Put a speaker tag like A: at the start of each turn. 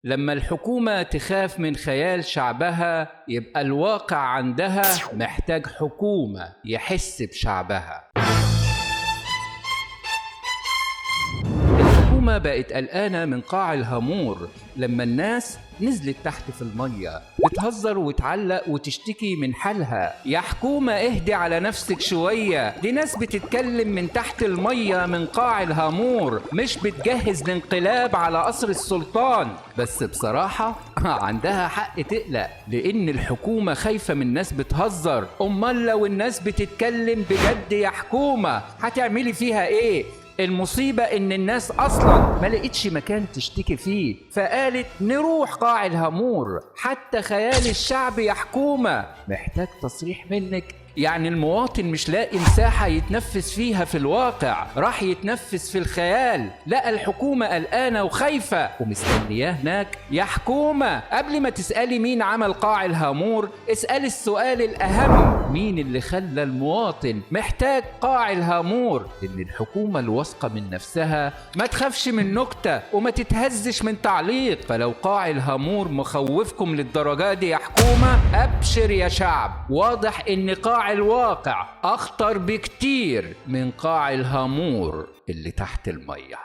A: لما الحكومة تخاف من خيال شعبها يبقى الواقع عندها محتاج حكومة يحس بشعبها. الحكومة بقت قلقانة من قاع الهامور لما الناس نزلت تحت في المية بتهزر وتعلق وتشتكي من حالها. يا حكومة اهدي على نفسك شوية، دي ناس بتتكلم من تحت المية من قاع الهامور، مش بتجهز الانقلاب على قصر السلطان. بس بصراحة عندها حق تقلق، لأن الحكومة خايفة من ناس بتهزر. أمال لو الناس بتتكلم بجد يا حكومة هتعملي فيها ايه؟ المصيبة إن الناس أصلاً ما لقيتش مكان تشتكي فيه، فقالت نروح قاع الهامور. حتى خيال الشعب يا حكومة محتاج تصريح منك. يعني المواطن مش لاقي مساحة يتنفس فيها في الواقع، راح يتنفس في الخيال. لقى الحكومة قلقانة وخايفة ومستنياه هناك. يا حكومة قبل ما تسألي مين عمل قاع الهامور، اسألي السؤال الأهم: مين اللي خلى المواطن محتاج قاع الهامور؟ إن الحكومة الواثقة من نفسها ما تخافش من نكتة وما تتهزش من تعليق. فلو قاع الهامور مخوفكم للدرجة دي يا حكومة، أبشر يا شعب، واضح إن قاع الواقع أخطر بكتير من قاع الهامور اللي تحت المية.